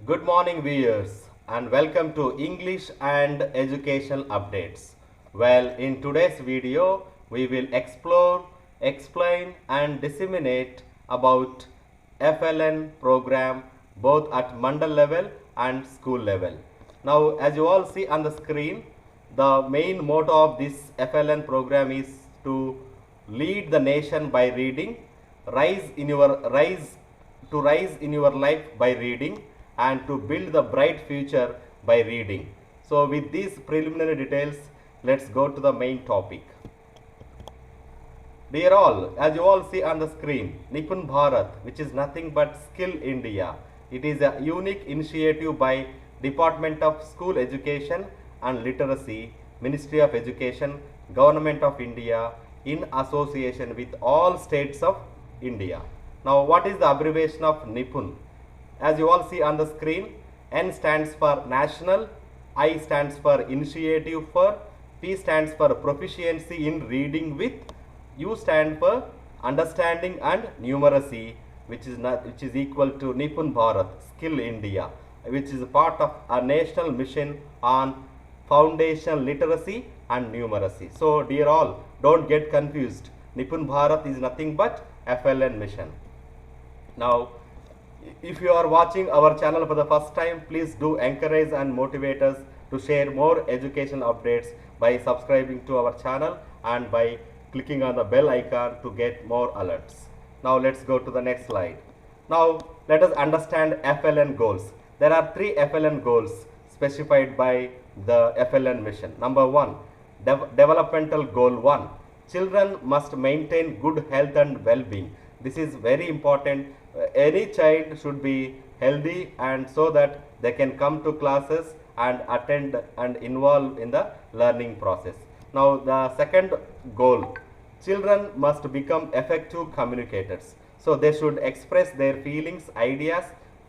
Good morning, viewers, and welcome to English and Educational Updates. Well, in today's video, we will explore, explain, and disseminate about FLN program both at mandal level and school level. Now, as you all see on the screen, the main motto of this FLN program is to lead the nation by reading, rise in your life by reading, and to build the bright future by reading. So with these preliminary details, let's go to the main topic. Dear all, as you all see on the screen, Nipun Bharat, which is nothing but Skill India. It is a unique initiative by Department of School Education and Literacy, Ministry of Education, Government of India, in association with all states of India. Now, what is the abbreviation of Nipun? As you all see on the screen, N stands for National, I stands for Initiative for, P stands for Proficiency in Reading with, U stand for Understanding and Numeracy, which is equal to Nipun Bharat, Skill India, which is a part of a national mission on foundational literacy and numeracy. So, dear all, don't get confused. Nipun Bharat is nothing but FLN mission. Now, if you are watching our channel for the first time, please do encourage and motivate us to share more educational updates by subscribing to our channel and by clicking on the bell icon to get more alerts. Now let's go to the next slide. Now let us understand FLN goals. There are 3 FLN goals specified by the FLN mission. Number 1, developmental goal 1. Children must maintain good health and well-being. This is very important. Any child should be healthy, and so that they can come to classes and attend and involve in the learning process. Now the second goal, children must become effective communicators. So they should express their feelings, ideas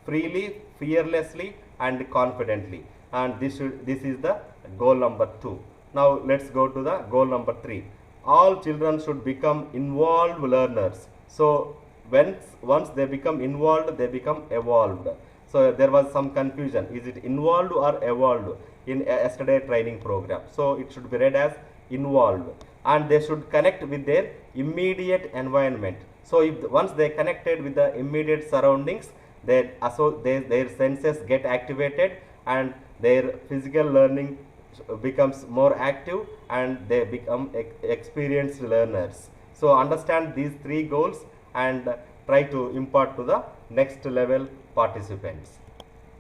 freely, fearlessly and confidently, and this is the goal number 2. Now let's go to the goal number 3. All children should become involved learners. So once they become involved, they become evolved. So there was some confusion. Is it involved or evolved in yesterday training program? So it should be read as involved, and they should connect with their immediate environment. So if once they connected with the immediate surroundings, their senses get activated and their physical learning becomes more active and they become experienced learners. So understand these 3 goals and try to impart to the next level participants.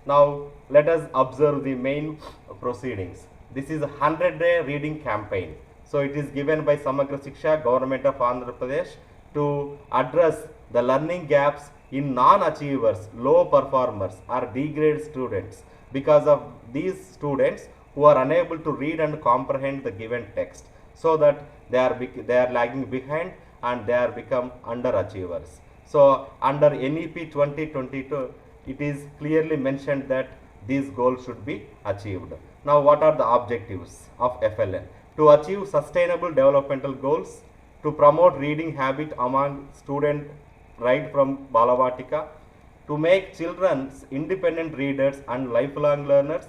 Now let us observe the main proceedings. This is a 100-day reading campaign. So it is given by Samagra Shiksha, Government of Andhra Pradesh, to address the learning gaps in non-achievers, low performers or D-grade students, because of these students who are unable to read and comprehend the given text, so that they are lagging behind and they are become underachievers. So under NEP 2022, it is clearly mentioned that these goals should be achieved. Now what are the objectives of FLN? To achieve sustainable developmental goals, to promote reading habit among students right from Balavatika, to make children independent readers and lifelong learners,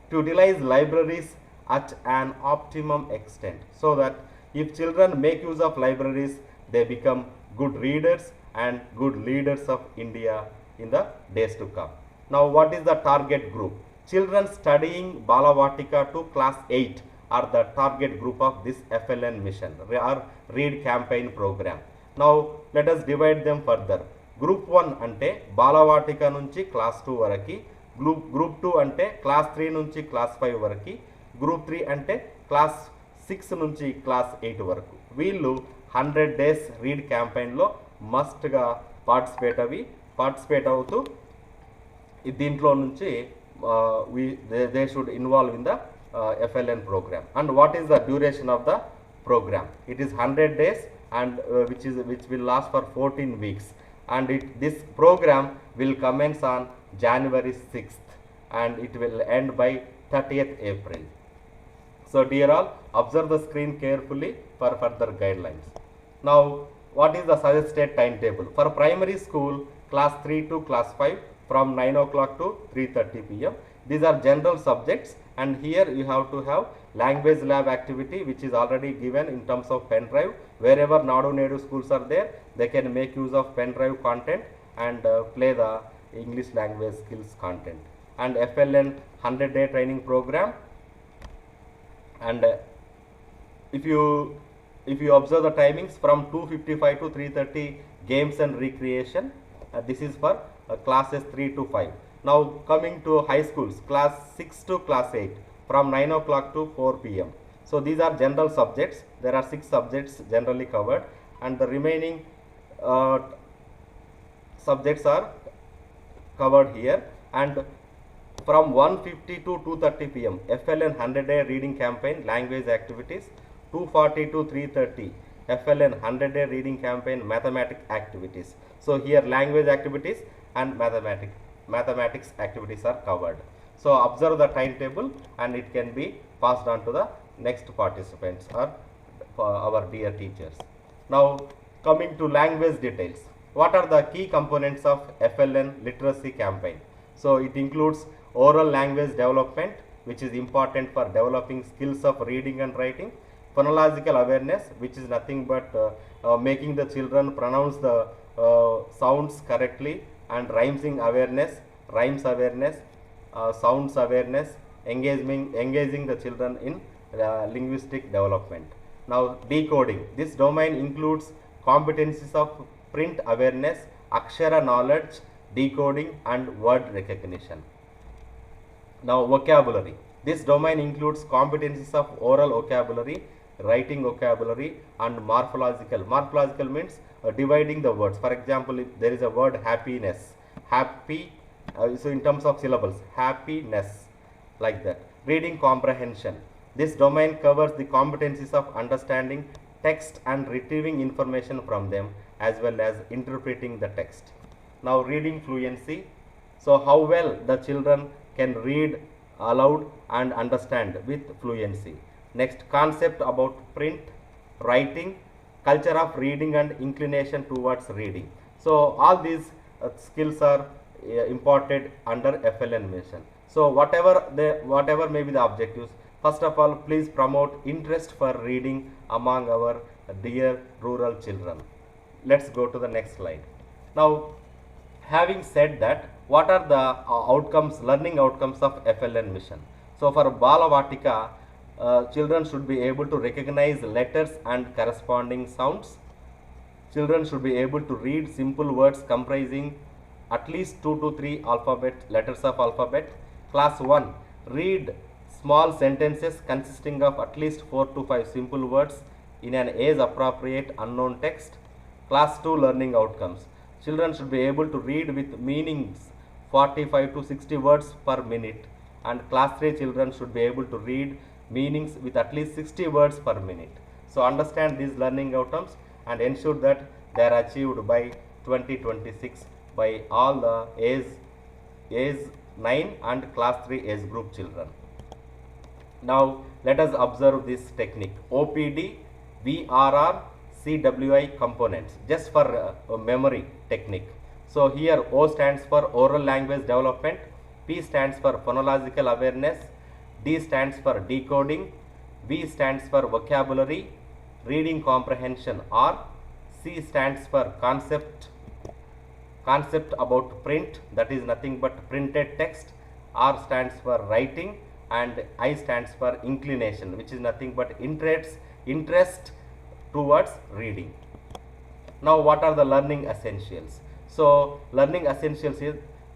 to utilize libraries at an optimum extent, so that if children make use of libraries, they become good readers and good leaders of India in the days to come. Now what is the target group? Children studying Balavatika to class 8 are the target group of this FLN mission or read campaign program. Now let us divide them further. Group 1 ante Balavatika nunchi class 2 varaki, group 2 ante class 3 nunchi class 5 varaki, group 3 ante class 6 nunchi class 8 varaku. వీళ్ళు 100 days read campaign లో must గా participate అవుతూ దీంట్లో నుంచి they should involve in the FLN program. And what is the duration of the program? It is 100 days and which will last for 14 weeks, and this program will commence on January 6th and it will end by 30th April. So dear all, observe the screen carefully for further guidelines. Now what is the suggested timetable? For primary school class 3 to class 5, from 9 o'clock to 3:30 p.m. These are general subjects, and here you have to have language lab activity, which is already given in terms of pen drive. Wherever Nadu Nedu schools are there, they can make use of pen drive content and play the English language skills content. And FLN 100-day training program, and if you observe the timings from 2:55 to 3:30, games and recreation. This is for classes 3 to 5. Now coming to high schools, class 6 to class 8, from 9 o'clock to 4 p.m. So these are general subjects. There are 6 subjects generally covered, and the remaining subjects are covered here. And from 1:50 to 2:30 p.m. FLN 100-day reading campaign language activities. 2:40 to 3:30 FLN 100-day reading campaign mathematics activities. So here language activities and mathematics activities are covered. So observe the timetable, and it can be passed on to the next participants or our dear teachers. Now coming to language details. What are the key components of FLN literacy campaign? So it includes oral language development, which is important for developing skills of reading and writing. Phonological awareness, which is nothing but making the children pronounce the sounds correctly, and rhymes awareness, sounds awareness, engaging the children in linguistic development. Now decoding. This domain includes competencies of print awareness, akshara knowledge, decoding, and word recognition. Now vocabulary. This domain includes competencies of oral vocabulary, writing vocabulary, and morphological. Morphological means dividing the words. For example, if there is a word happiness, happy, so in terms of syllables, happiness, like that. Reading comprehension. This domain covers the competencies of understanding text and retrieving information from them, as well as interpreting the text. Now reading fluency. So how well the children can read aloud and understand with fluency. Next, concept about print, writing, culture of reading, and inclination towards reading. So all these skills are imparted under FLN mission. So whatever may be the objectives, first of all, please promote interest for reading among our dear rural children. Let's go to the next slide. Now, having said that, what are the learning outcomes of FLN mission? So for Balavatika, children should be able to recognize letters and corresponding sounds. Children should be able to read simple words comprising at least 2 to 3 letters of alphabet. Class 1, read small sentences consisting of at least 4 to 5 simple words in an age appropriate unknown text. Class 2, learning outcomes. Children should be able to read with meanings 45 to 60 words per minute, and class 3 children should be able to read meanings with at least 60 words per minute. So understand these learning outcomes and ensure that they are achieved by 2026 by all the age 9 and class 3 age group children. Now let us observe this technique. OPD, VRR, CWI components, just for memory technique. So here O stands for oral language development, P stands for phonological awareness, D stands for decoding, V stands for vocabulary, reading comprehension, R, C stands for concept about print, that is nothing but printed text, R stands for writing, and I stands for inclination, which is nothing but interest towards reading. Now what are the learning essentials? So learning essentials is,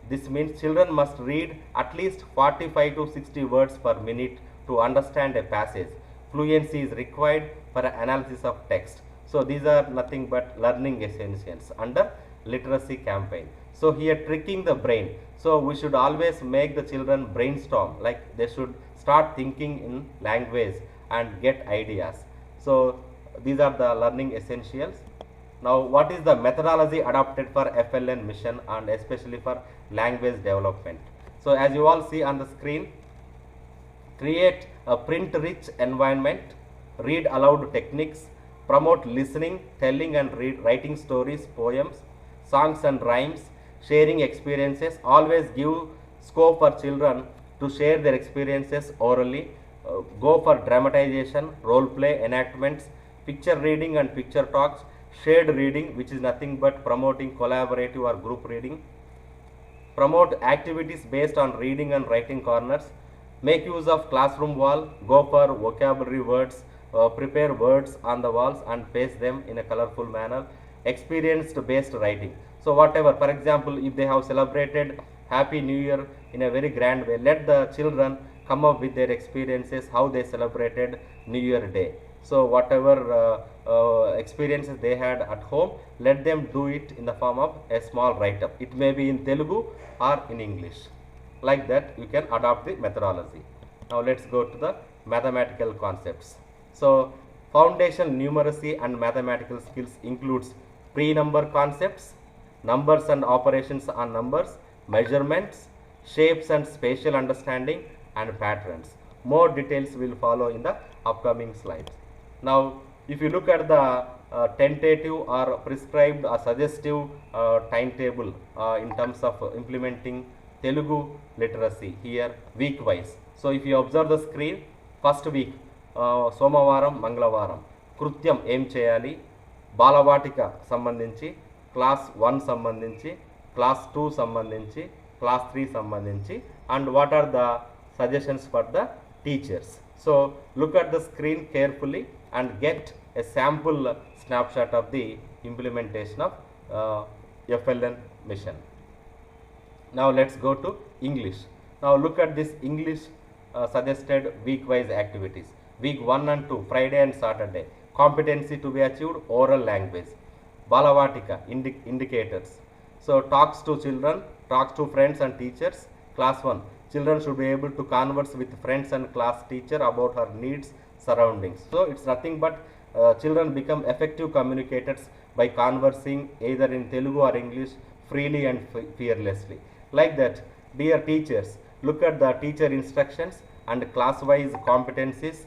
this means children must read at least 45 to 60 words per minute to understand a passage. Fluency is required for analysis of text. So these are nothing but learning essentials under literacy campaign. So here tricking the brain. So we should always make the children brainstorm, like they should start thinking in language and get ideas. So these are the learning essentials. Now what is the methodology adopted for FLN mission and especially for language development? So as you all see on the screen, create a print rich environment, read aloud techniques, promote listening, telling and writing stories, poems, songs and rhymes, sharing experiences. Always give scope for children to share their experiences orally. Go for dramatization, role play, enactments, picture reading and picture talks, shared reading, which is nothing but promoting collaborative or group reading. Promote activities based on reading and writing corners. Make use of classroom wall. Go for vocabulary words. Prepare words on the walls and paste them in a colorful manner. Experienced based writing. So whatever, for example, if they have celebrated Happy New Year in a very grand way, let the children come up with their experiences, how they celebrated New Year Day. So whatever experiences they had at home, let them do it in the form of a small write-up. It may be in Telugu or in English. Like that, you can adopt the methodology. Now let's go to the mathematical concepts. So foundational numeracy and mathematical skills includes pre-number concepts, numbers and operations on numbers, measurements, shapes and spatial understanding, and patterns. More details will follow in the upcoming slides. Now, if you look at the tentative or prescribed or suggestive timetable in terms of implementing Telugu literacy here week wise. So, if you observe the screen, first week సోమవారం మంగళవారం కృత్యం ఏం చేయాలి, బాలవాటిక సంబంధించి, class 1 సంబంధించి, class 2 సంబంధించి, class 3 సంబంధించి, and what are the suggestions for the teachers. So look at the screen carefully and get a sample snapshot of the implementation of FLN mission. Now let's go to English. Now look at this English suggested week wise activities. Week 1 and 2, Friday and Saturday, competency to be achieved, oral language. Balavatika, indicators. So talks to children, talks to friends and teachers. Class 1, children should be able to converse with friends and class teacher about her needs, surroundings. So it's nothing but children become effective communicators by conversing either in Telugu or English freely and fearlessly. Like that, dear teachers, look at the teacher instructions and class-wise competencies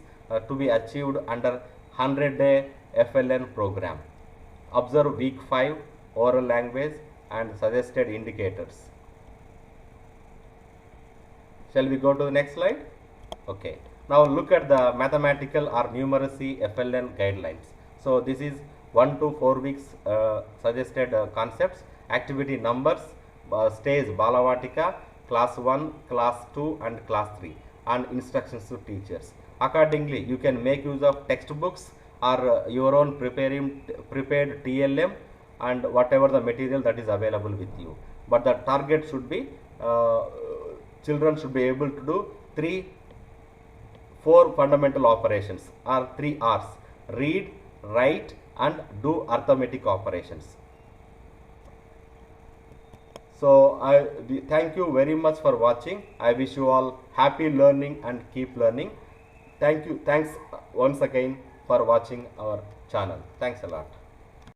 to be achieved under 100-day FLN program. Observe week 5, oral language and suggested indicators. Shall we go to the next slide? Okay. Now look at the mathematical or numeracy FLN guidelines. So this is 1 to 4 weeks suggested concepts. Activity numbers, stage Balavatika, class 1, class 2 and class 3, and instructions to teachers. Accordingly, you can make use of textbooks or your own prepared TLM and whatever the material that is available with you. But the target should be children should be able to do 4 fundamental operations or 3 R's: read, write and do arithmetic operations. So I thank you very much for watching. I wish you all happy learning and keep learning. Thank you. Thanks once again for watching our channel. Thanks a lot.